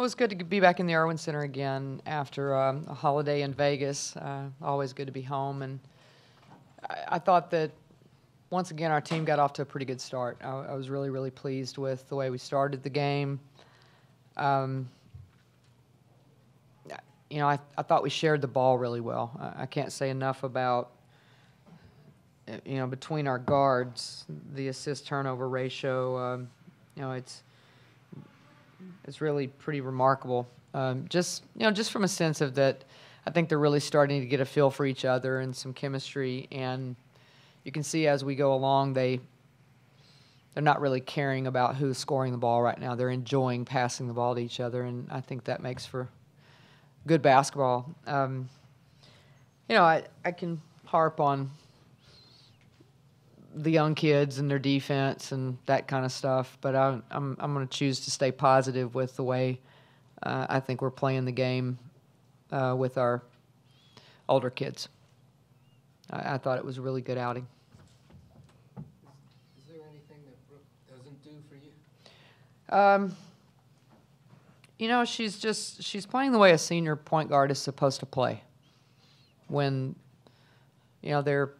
Well, it's good to be back in the Irwin Center again after a holiday in Vegas. Always good to be home. And I thought that, once again, our team got off to a pretty good start. I was really, really pleased with the way we started the game. I thought we shared the ball really well. I can't say enough about, between our guards, the assist-turnover ratio, it's really pretty remarkable. Just from a sense of that, I think they're really starting to get a feel for each other and some chemistry. And you can see as we go along, they're not really caring about who's scoring the ball right now. They're enjoying passing the ball to each other, and I think that makes for good basketball. I can harp on the young kids and their defense and that kind of stuff, but I'm going to choose to stay positive with the way I think we're playing the game with our older kids. I thought it was a really good outing. Is there anything that Brooke doesn't do for you? She's playing the way a senior point guard is supposed to play. When, they're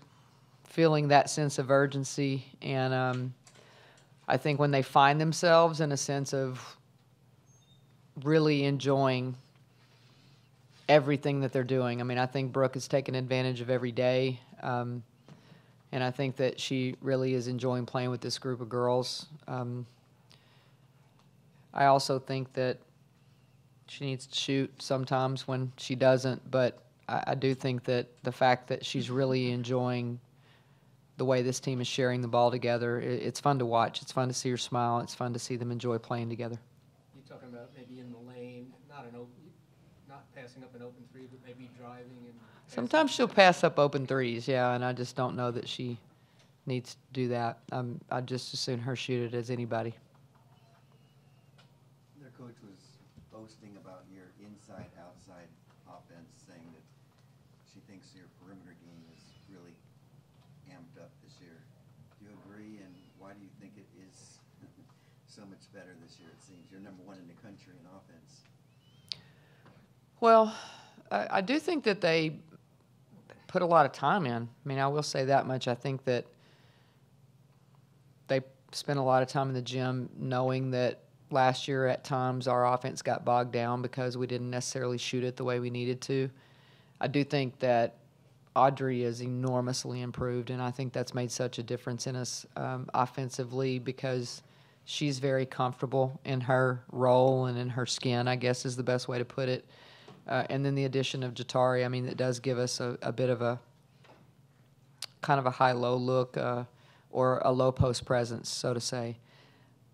feeling that sense of urgency, and I think when they find themselves in a sense of really enjoying everything that they're doing. I mean, I think Brooke is taking advantage of every day, and I think that she really is enjoying playing with this group of girls. I also think that she needs to shoot sometimes when she doesn't, but I do think that the fact that she's really enjoying the way this team is sharing the ball together, it's fun to watch. It's fun to see her smile. It's fun to see them enjoy playing together. You're talking about maybe in the lane, not passing up an open three, but maybe driving and. Sometimes she'll pass up open threes, yeah, and I just don't know that she needs to do that. I'd just as soon her shoot it as anybody. Their coach was boasting about your inside-outside offense, saying that she thinks your perimeter game is really amped up this year. Do you agree, and why do you think it is so much better this year? It seems you're number one in the country in offense. Well, I do think that they put a lot of time in. I mean, I will say that much. I think that they spent a lot of time in the gym knowing that last year at times our offense got bogged down because we didn't necessarily shoot it the way we needed to. I do think that Audrey is enormously improved, and I think that's made such a difference in us offensively because she's very comfortable in her role and in her skin, I guess is the best way to put it. And then the addition of Jatari, I mean, it does give us a bit of a kind of a high-low look or a low-post presence, so to say.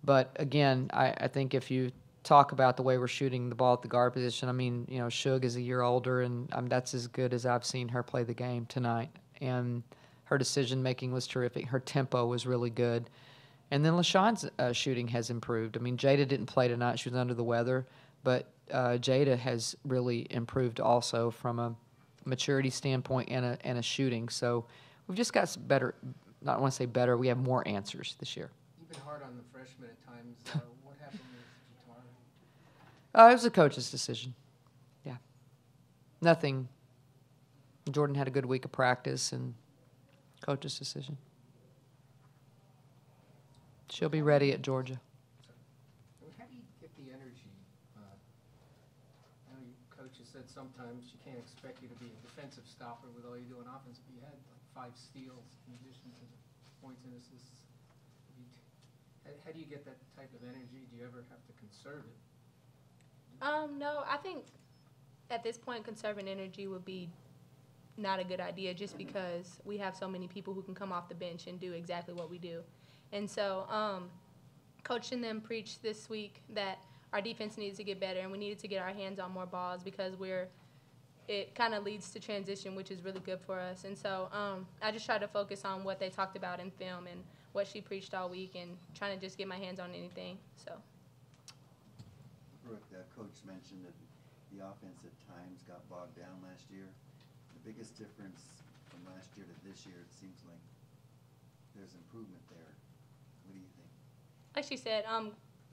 But, again, I think if you talk about the way we're shooting the ball at the guard position, I mean, Shug is a year older, and that's as good as I've seen her play the game tonight. And her decision-making was terrific. Her tempo was really good. And then LaShawn's shooting has improved. I mean, Jada didn't play tonight. She was under the weather. But Jada has really improved also from a maturity standpoint and a shooting. So we've just got better, not want to say better, we have more answers this year. You've been hard on the freshmen at times. What happened with Jatari? It was a coach's decision. Yeah. Nothing. Jordan had a good week of practice and coach's decision. She'll be ready at Georgia. How do you get the energy? I know Coach has said sometimes you can't expect you to be a defensive stopper with all you do on offense, but you had like 5 steals in addition to the points and assists. How do you get that type of energy? Do you ever have to conserve it? No, I think at this point conserving energy would be not a good idea just because we have so many people who can come off the bench and do exactly what we do. And so Coach and them preached this week that our defense needs to get better and we needed to get our hands on more balls because it kind of leads to transition, which is really good for us. And so I just tried to focus on what they talked about in film and what she preached all week and trying to just get my hands on anything. So. Brooke, Coach mentioned that the offense at times got bogged down last year. The biggest difference from last year to this year, it seems like there's improvement there. What do you think? Like she said,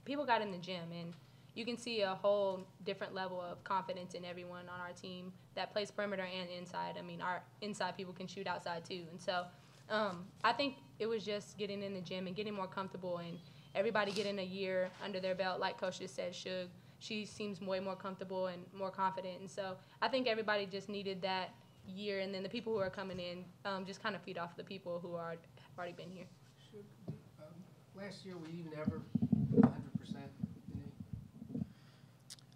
people got in the gym, and you can see a whole different level of confidence in everyone on our team that plays perimeter and inside. I mean, our inside people can shoot outside too. And so I think it was just getting in the gym and getting more comfortable and everybody getting a year under their belt. Like Coach just said, she seems way more comfortable and more confident. And so I think everybody just needed that year, and then the people who are coming in just kind of feed off the people who have already been here. Last year, were you never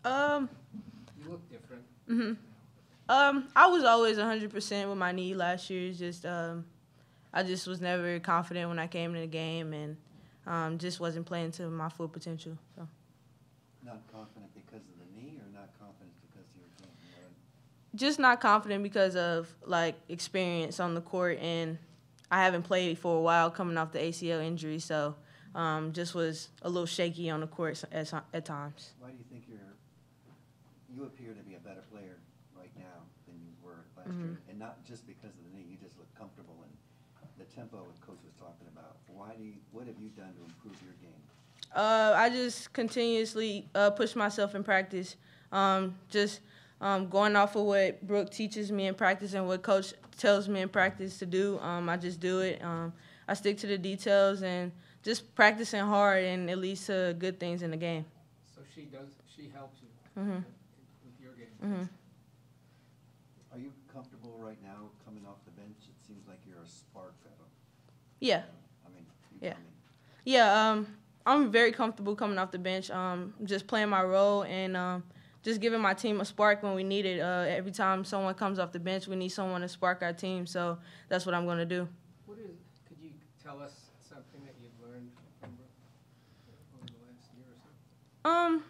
100%? You look different. I was always 100% with my knee last year. It's just I just was never confident when I came in the game, and just wasn't playing to my full potential. So. Not confident because of the knee, or not confident because of your game? Just not confident because of experience on the court, and I haven't played for a while coming off the ACL injury, so just was a little shaky on the court at times. Why do you think you appear to be a better player right now than you were last year? And not just because of the knee, you just look comfortable in the tempo that Coach was talking about. What have you done to improve your game? I just continuously push myself in practice. Going off of what Brooke teaches me in practice and what Coach tells me in practice to do, I just do it. I stick to the details and just practicing hard, and it leads to good things in the game. So she helps you with your game. Are you comfortable right now coming off the bench? It seems like you're a spark fellow. Yeah. Tell me. Yeah, I'm very comfortable coming off the bench, just playing my role and just giving my team a spark when we need it. Every time someone comes off the bench, we need someone to spark our team, so that's what I'm going to do. Could you tell us something that you've learned from Brooke over the last year or so?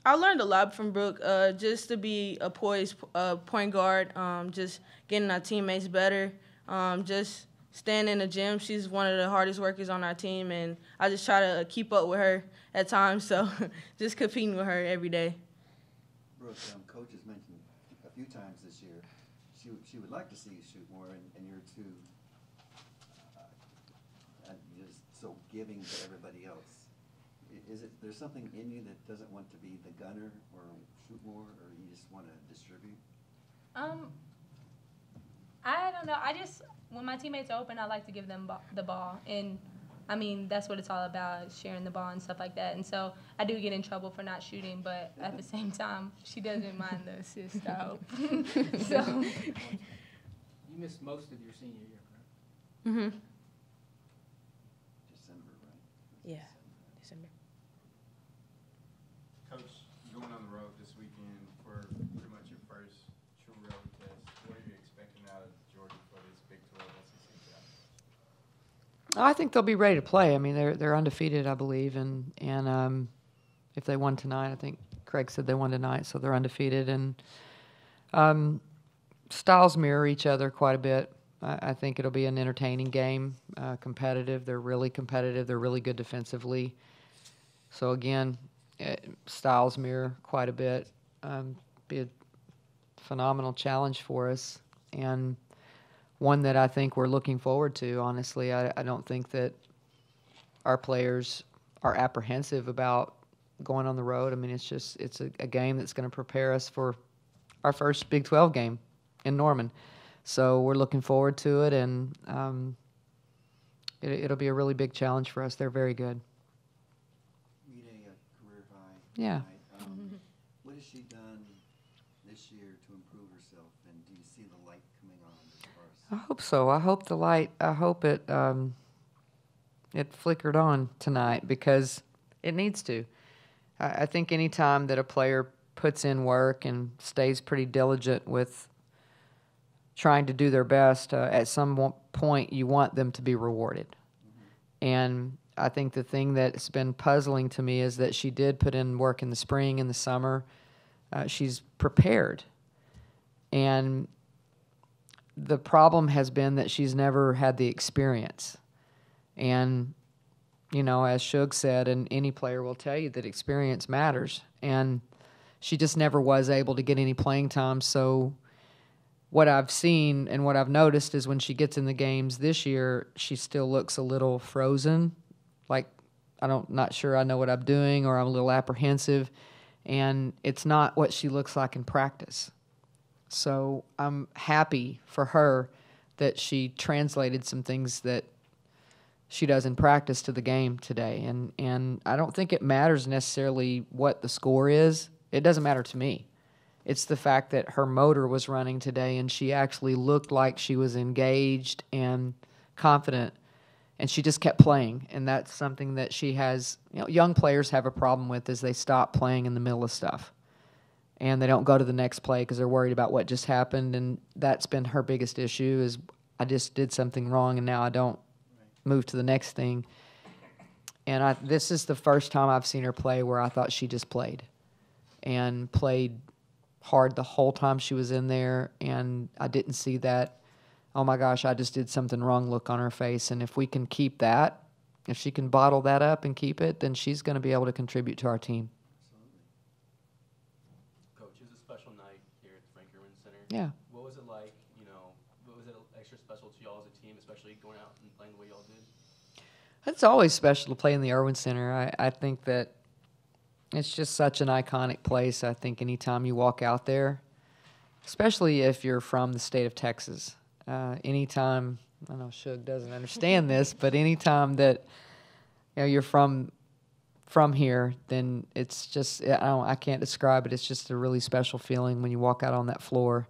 I learned a lot from Brooke, just to be a poised point guard, just getting our teammates better, just staying in the gym. She's one of the hardest workers on our team, and I just try to keep up with her at times, so just competing with her every day. Brooke, Coach has mentioned a few times this year she would like to see you shoot more, and you're too just so giving to everybody else. There's something in you that doesn't want to be the gunner or shoot more, or you just want to distribute? I don't know. When my teammates are open, I like to give them the ball. And, I mean, that's what it's all about, sharing the ball and stuff like that. And so I do get in trouble for not shooting, but at the same time, she doesn't mind the assist, I hope. So. You missed most of your senior year, correct? December, right? Yeah, December. Coach, going on the road this weekend for pretty much your first true road test, what are you expecting out of Georgia for this Big 12 SEC challenge? I think they'll be ready to play. I mean, they're undefeated, I believe, and if they won tonight, I think Craig said they won tonight, so they're undefeated. And styles mirror each other quite a bit. I think it'll be an entertaining game, competitive. They're really competitive. They're really good defensively. So again, styles mirror quite a bit. Be a phenomenal challenge for us, and one that I think we're looking forward to, honestly. I don't think that our players are apprehensive about going on the road. I mean, it's a game that's going to prepare us for our first Big 12 game in Norman. So we're looking forward to it, and it'll be a really big challenge for us. They're very good. Read a career high. Yeah. Tonight. What has she done this year to improve herself, and do you see the light coming on as far as? I hope so. I hope the light. I hope it flickered on tonight, because it needs to. I think any time that a player puts in work and stays pretty diligent with trying to do their best, at some point you want them to be rewarded. And I think the thing that's been puzzling to me is that she did put in work in the spring and the summer. She's prepared. And the problem has been that she's never had the experience. And, you know, as Shug said, and any player will tell you, that experience matters. And she just never was able to get any playing time. So what I've seen and what I've noticed is when she gets in the games this year, she still looks a little frozen, like not sure I know what I'm doing, or I'm a little apprehensive. and it's not what she looks like in practice. So I'm happy for her that she translated some things that she does in practice to the game today. And I don't think it matters necessarily what the score is. It doesn't matter to me. It's the fact that her motor was running today and she actually looked like she was engaged and confident, and she just kept playing. And that's something that she has, young players have a problem with, is they stop playing in the middle of stuff. And they don't go to the next play because they're worried about what just happened. And that's been her biggest issue, is I just did something wrong and now I don't move to the next thing. And this is the first time I've seen her play where I thought she just played and played hard the whole time she was in there. And I didn't see that, oh my gosh, I just did something wrong look on her face. And if we can keep that, if she can bottle that up and keep it, then she's going to be able to contribute to our team. Coach, it was a special night here at the Frank Irwin Center. Yeah. What was it like, what was it extra special to y'all as a team, especially going out and playing the way y'all did? It's always special to play in the Irwin Center. I think that it's just such an iconic place. I think anytime you walk out there, especially if you're from the state of Texas, anytime, I know Shug doesn't understand this, but anytime that you're from here, then it's just, I can't describe it. It's just a really special feeling when you walk out on that floor.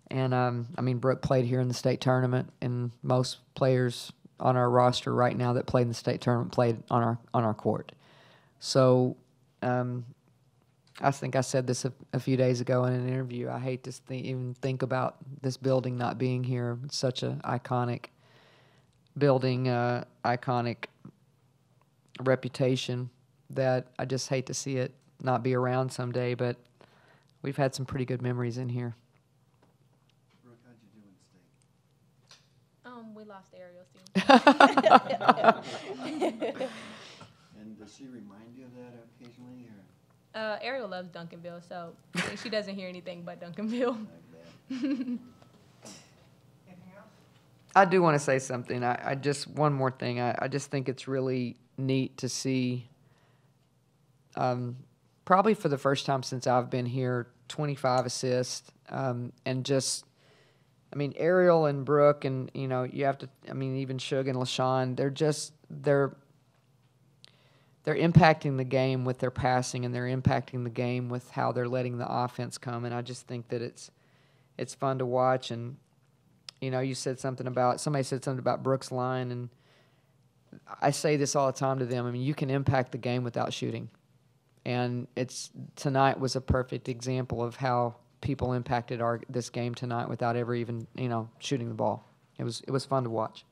And Brooke played here in the state tournament, and most players on our roster right now that played in the state tournament played on our court. So I think I said this a few days ago in an interview. I hate to even think about this building not being here. It's such an iconic building, iconic reputation, that I just hate to see it not be around someday. But we've had some pretty good memories in here. Brooke, how'd you do in state? We lost Ariel's team. And does she remind you of that occasionally, or Ariel loves Duncanville, so she doesn't hear anything but Duncanville. like that? I do want to say something. I just, one more thing. I just think it's really neat to see, probably for the first time since I've been here, 25 assists, and just, Ariel and Brooke, and, you have to, even Shug and LaShawn, they're impacting the game with their passing, and they're impacting the game with how they're letting the offense come. And I just think that it's fun to watch. And, somebody said something about Brooke's line, and I say this all the time to them. You can impact the game without shooting. And tonight was a perfect example of how people impacted this game tonight without ever even, shooting the ball. It was fun to watch.